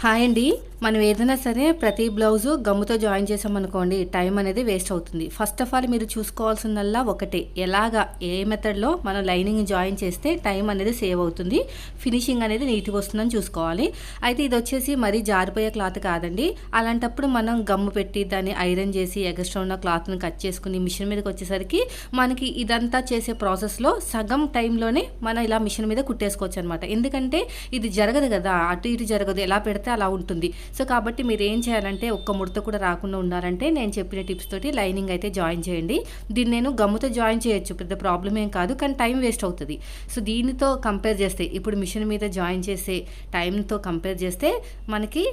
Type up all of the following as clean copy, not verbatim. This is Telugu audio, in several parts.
హాయ్ అండి. మనం ఏదైనా సరే ప్రతి బ్లౌజు గమ్ముతో జాయిన్ చేసామనుకోండి టైం అనేది వేస్ట్ అవుతుంది. ఫస్ట్ ఆఫ్ ఆల్ మీరు చూసుకోవాల్సిందల్లా ఒకటే, ఎలాగా ఏ మెథడ్లో మనం లైనింగ్ జాయిన్ చేస్తే టైం అనేది సేవ్ అవుతుంది, ఫినిషింగ్ అనేది నీట్గా వస్తుందని చూసుకోవాలి. అయితే ఇది వచ్చేసి మరీ జారిపోయే క్లాత్ కాదండి. అలాంటప్పుడు మనం గమ్ము పెట్టి దాన్ని ఐరన్ చేసి ఎగస్ట్రా ఉన్న క్లాత్ని కట్ చేసుకుని మిషన్ మీదకి వచ్చేసరికి మనకి ఇదంతా చేసే ప్రాసెస్లో సగం టైంలోనే మనం ఇలా మిషన్ మీద కుట్టేసుకోవచ్చు అనమాట. ఎందుకంటే ఇది జరగదు కదా, అటు ఇటు జరగదు, ఎలా పెడితే అలా ఉంటుంది. సో కాబట్టి మీరు ఏం చేయాలంటే ఒక్క ముడత కూడా రాకుండా ఉండాలంటే నేను చెప్పిన టిప్స్ తోటి లైనింగ్ అయితే జాయిన్ చేయండి. దీన్ని నేను గమ్ముతో జాయిన్ చేయొచ్చు, పెద్ద ప్రాబ్లం ఏం కాదు, కానీ టైం వేస్ట్ అవుతుంది. సో దీనితో కంపేర్ చేస్తే ఇప్పుడు మిషన్ మీద జాయిన్ చేసే టైంతో కంపేర్ చేస్తే మనకి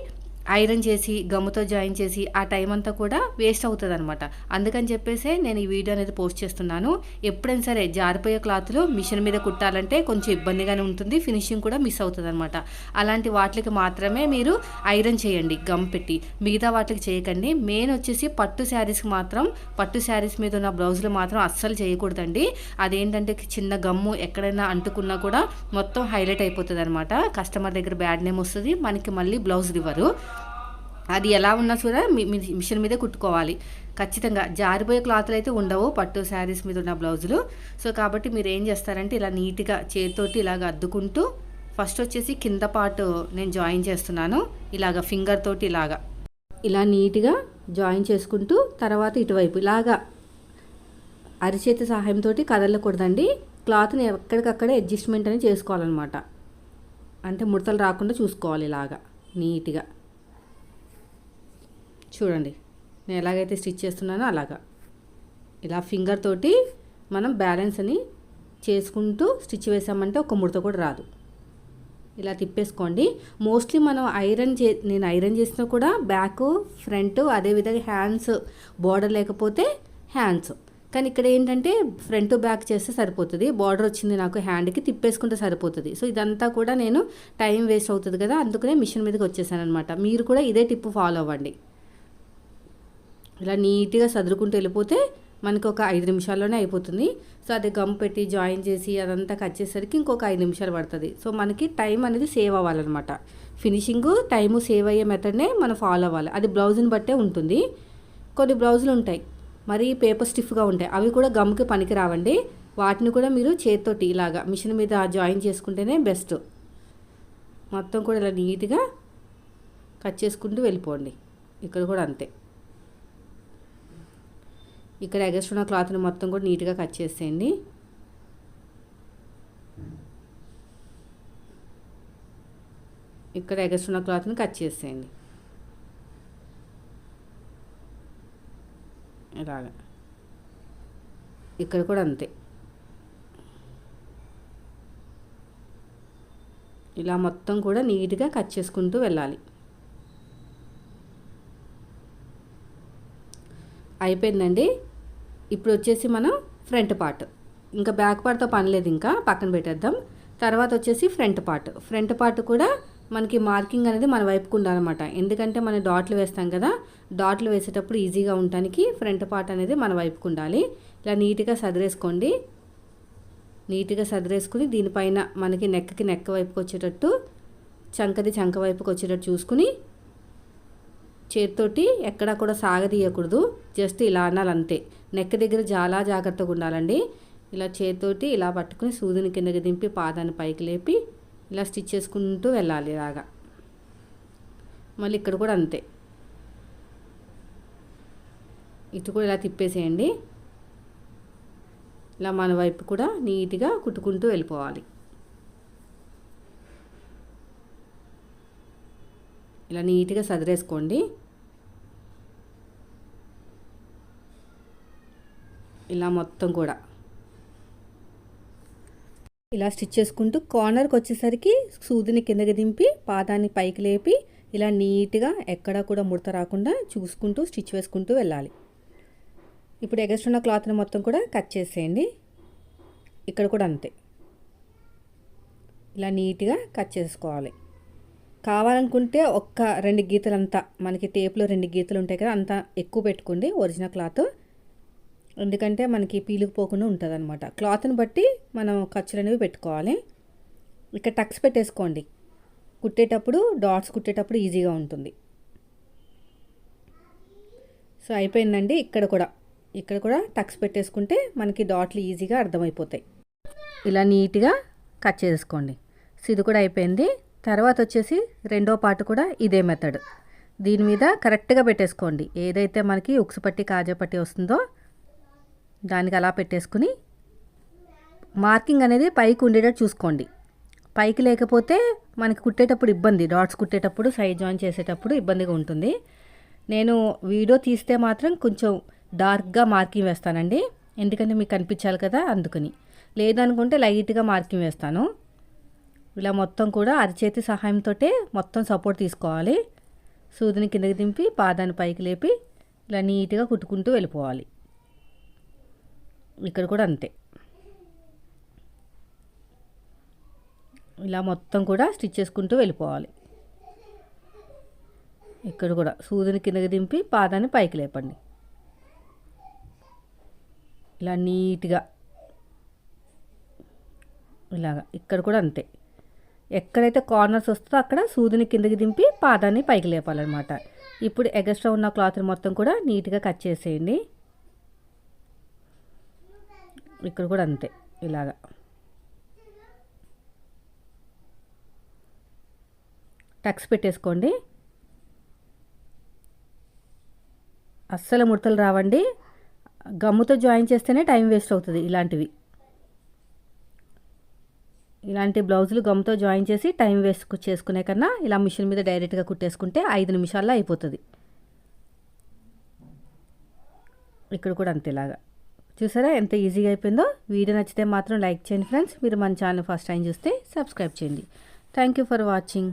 ఐరన్ చేసి గమ్ముతో జాయిన్ చేసి ఆ టైం అంతా కూడా వేస్ట్ అవుతుంది అనమాట. అందుకని చెప్పేసి నేను ఈ వీడియో అనేది పోస్ట్ చేస్తున్నాను. ఎప్పుడైనా సరే జారిపోయే క్లాత్లు మిషన్ మీద కుట్టాలంటే కొంచెం ఇబ్బందిగానే ఉంటుంది, ఫినిషింగ్ కూడా మిస్ అవుతుంది అనమాట. అలాంటి వాటికి మాత్రమే మీరు ఐరన్ చేయండి గమ్ పెట్టి, మిగతా వాటికి చేయకండి. మెయిన్ వచ్చేసి పట్టు శారీస్కి మాత్రం, పట్టు శారీస్ మీద ఉన్న బ్లౌజులు మాత్రం అస్సలు చేయకూడదండి. అదేంటంటే చిన్న గమ్ము ఎక్కడైనా అంటుకున్నా కూడా మొత్తం హైలైట్ అయిపోతుంది అనమాట. కస్టమర్ దగ్గర బ్యాడ్ నేమ్ వస్తుంది, మనకి మళ్ళీ బ్లౌజ్ ఇవ్వరు. అది ఎలా ఉన్నా కూడా మిషన్ మీదే కుట్టుకోవాలి ఖచ్చితంగా. జారిపోయే క్లాత్లు అయితే ఉండవు పట్టు శారీస్ మీద ఉన్న బ్లౌజులు. సో కాబట్టి మీరు ఏం చేస్తారంటే ఇలా నీట్గా చేతితోటి ఇలాగ అద్దుకుంటూ ఫస్ట్ వచ్చేసి కింద పార్ట్ నేను జాయిన్ చేస్తున్నాను. ఇలాగ ఫింగర్ తోటి ఇలాగా ఇలా నీట్గా జాయిన్ చేసుకుంటూ తర్వాత ఇటువైపు ఇలాగా అరిచేతి సహాయంతో కదలకూడదండి. క్లాత్ని ఎక్కడికక్కడే అడ్జస్ట్మెంట్ అని చేసుకోవాలన్నమాట. అంటే ముడతలు రాకుండా చూసుకోవాలి. ఇలాగా నీట్గా చూడండి, నేను ఎలాగైతే స్టిచ్ చేస్తున్నానో అలాగా ఇలా ఫింగర్ తోటి మనం బ్యాలెన్స్ అని చేసుకుంటూ స్టిచ్ వేసామంటే ఒక ముడత కూడా రాదు. ఇలా తిప్పేసుకోండి. మోస్ట్లీ మనం నేను ఐరన్ చేసినా కూడా బ్యాక్ ఫ్రంట్, అదేవిధంగా హ్యాండ్స్ బార్డర్ లేకపోతే హ్యాండ్స్, కానీ ఇక్కడ ఏంటంటే ఫ్రంట్ బ్యాక్ చేస్తే సరిపోతుంది. బార్డర్ వచ్చింది నాకు హ్యాండ్కి, తిప్పేసుకుంటే సరిపోతుంది. సో ఇదంతా కూడా నేను టైం వేస్ట్ అవుతుంది కదా, అందుకనే మిషన్ మీదకి వచ్చేసాను అనమాట. మీరు కూడా ఇదే టిప్ ఫాలో అవ్వండి. ఇలా నీట్గా సదురుకుంటూ వెళ్ళిపోతే మనకు ఒక 5 నిమిషాల్లోనే అయిపోతుంది. సో అది గమ్ పెట్టి జాయిన్ చేసి అదంతా కట్ చేసేసరికి ఇంకొక 5 నిమిషాలు పడుతుంది. సో మనకి టైం అనేది సేవ్ అవ్వాలన్నమాట. ఫినిషింగ్ టైము సేవ్ అయ్యే మెథడ్నే మనం ఫాలో అవ్వాలి. అది బ్లౌజ్ని బట్టే ఉంటుంది. కొన్ని బ్లౌజులు ఉంటాయి మరి పేపర్ స్టిఫ్గా ఉంటాయి, అవి కూడా గమ్కి పనికి రావండి. వాటిని కూడా మీరు చేతితోటి ఇలాగా మిషన్ మీద జాయిన్ చేసుకుంటేనే బెస్ట్. మొత్తం కూడా ఇలా నీట్గా కట్ చేసుకుంటూ వెళ్ళిపోండి. ఇక్కడ కూడా అంతే. ఇక్కడ ఎగస్ట్రా ఉన్న క్లాత్ని మొత్తం కూడా నీట్గా కట్ చేసేయండి. ఇక్కడ ఎగస్ట్రా ఉన్న క్లాత్ని కట్ చేసేయండి ఇలాగా. ఇక్కడ కూడా అంతే. ఇలా మొత్తం కూడా నీట్గా కట్ చేసుకుంటూ వెళ్ళాలి. అయిపోయిందండి. ఇప్పుడు వచ్చేసి మనం ఫ్రంట్ పార్ట్, ఇంకా బ్యాక్ పార్ట్తో పని లేదు, ఇంకా పక్కన పెట్టేద్దాం. తర్వాత వచ్చేసి ఫ్రంట్ పార్ట్ కూడా మనకి మార్కింగ్ అనేది మన వైపుకు ఉండాలన్నమాట. ఎందుకంటే మనం డాట్లు వేస్తాం కదా, డాట్లు వేసేటప్పుడు ఈజీగా ఉండటానికి ఫ్రంట్ పార్ట్ అనేది మన వైపుకు ఉండాలి. ఇలా నీట్గా సదిరేసుకోండి. నీట్గా సదిరేసుకుని దీనిపైన మనకి నెక్కకి నెక్క వైపుకి వచ్చేటట్టు, చంకది చంక వైపుకి వచ్చేటట్టు చూసుకుని చేతితోటి ఎక్కడా కూడా సాగదీయకూడదు, జస్ట్ ఇలా అనాలి అంతే. నెక్ దగ్గర చాలా జాగ్రత్తగా ఉండాలండి. ఇలా చేతితోటి ఇలా పట్టుకుని సూదిని కిందకి దింపి పాదాన్ని పైకి లేపి ఇలా స్టిచ్ చేసుకుంటూ వెళ్ళాలి ఇలాగా. మళ్ళీ ఇక్కడ కూడా అంతే. ఇటు కూడా ఇలా తిప్పేసేయండి. ఇలా మన వైపు కూడా నీట్గా కుట్టుకుంటూ వెళ్ళిపోవాలి. ఇలా నీట్గా సదిరేసుకోండి. ఇలా మొత్తం కూడా ఇలా స్టిచ్ చేసుకుంటూ కార్నర్కి వచ్చేసరికి సూదిని కిందకి దింపి పాదాన్ని పైకి లేపి ఇలా నీట్గా ఎక్కడా కూడా ముడత రాకుండా చూసుకుంటూ స్టిచ్ వేసుకుంటూ వెళ్ళాలి. ఇప్పుడు ఎగస్ట్రా ఉన్న క్లాత్ని మొత్తం కూడా కట్ చేసేయండి. ఇక్కడ కూడా అంతే. ఇలా నీట్గా కట్ చేసుకోవాలి. కావాలనుకుంటే ఒక్క 2 గీతలంతా, మనకి టేప్లో 2 గీతలు ఉంటాయి కదా, అంతా ఎక్కువ పెట్టుకోండి ఒరిజినల్ క్లాత్. ఎందుకంటే మనకి పీలుకుపోకుండా ఉంటుంది అనమాట. క్లాత్ని బట్టి మనం ఖర్చులు అనేవి పెట్టుకోవాలి. ఇక్కడ టక్స్ పెట్టేసుకోండి. కుట్టేటప్పుడు డాట్స్ కుట్టేటప్పుడు ఈజీగా ఉంటుంది. సో అయిపోయిందండి. ఇక్కడ కూడా టక్స్ పెట్టేసుకుంటే మనకి డాట్లు ఈజీగా అర్థమైపోతాయి. ఇలా నీట్గా కట్ చేసుకోండి. సో ఇది కూడా అయిపోయింది. తర్వాత వచ్చేసి రెండో పార్ట్ కూడా ఇదే మెథడ్. దీని మీద కరెక్ట్గా పెట్టేసుకోండి. ఏదైతే మనకి ఉక్సు పట్టి కాజా పట్టి వస్తుందో దానికి అలా పెట్టేసుకుని మార్కింగ్ అనేది పైకి ఉండేటట్టు చూసుకోండి. పైకి లేకపోతే మనకి కుట్టేటప్పుడు ఇబ్బంది, డాట్స్ కుట్టేటప్పుడు సైడ్ జాయిన్ చేసేటప్పుడు ఇబ్బందిగా ఉంటుంది. నేను వీడియో తీస్తే మాత్రం కొంచెం డార్క్గా మార్కింగ్ వేస్తానండి, ఎందుకంటే మీకు కనిపించాలి కదా, అందుకని. లేదనుకుంటే లైట్గా మార్కింగ్ వేస్తాను. ఇలా మొత్తం కూడా అరచేతి సహాయంతో మొత్తం సపోర్ట్ తీసుకోవాలి. సూదిని కిందకి దింపి పాదాన్ని పైకి లేపి ఇలా నీట్గా కుట్టుకుంటూ వెళ్ళిపోవాలి. ఇక్కడ కూడా అంతే. ఇలా మొత్తం కూడా స్టిచ్ చేసుకుంటూ వెళ్ళిపోవాలి. ఇక్కడ కూడా సూదిని కిందకి దింపి పాదాన్ని పైకి లేపండి. ఇలా నీట్గా ఇలాగా. ఇక్కడ కూడా అంతే. ఎక్కడైతే కార్నర్స్ వస్తుందో అక్కడ సూదిని కిందకి దింపి పాదాన్ని పైకి లేపాలన్నమాట. ఇప్పుడు ఎగస్ట్రా ఉన్న క్లాత్ మొత్తం కూడా నీట్గా కట్ చేసేయండి. ఇక్కడ కూడా అంతే. ఇలాగా టక్స్ పెట్టేసుకోండి. అస్సలు ముడతలు రావండి. గమ్ముతో జాయిన్ చేస్తేనే టైం వేస్ట్ అవుతుంది. ఇలాంటి బ్లౌజులు గమ్తో జాయిన్ చేసి టైం వేస్ట్ చేసుకునే కన్నా ఇలా మిషన్ మీద డైరెక్ట్గా కుట్టేసుకుంటే 5 నిమిషాల్లో అయిపోతుంది. ఇక్కడ కూడా అంతే. ఇలాగా చూసారా ఎంత ఈజీగా అయిపోయిందో. వీడియో నచ్చితే మాత్రం లైక్ చేయండి ఫ్రెండ్స్. మీరు మన ఛానల్ ఫస్ట్ టైం చూస్తే సబ్స్క్రైబ్ చేయండి. Thank you for watching.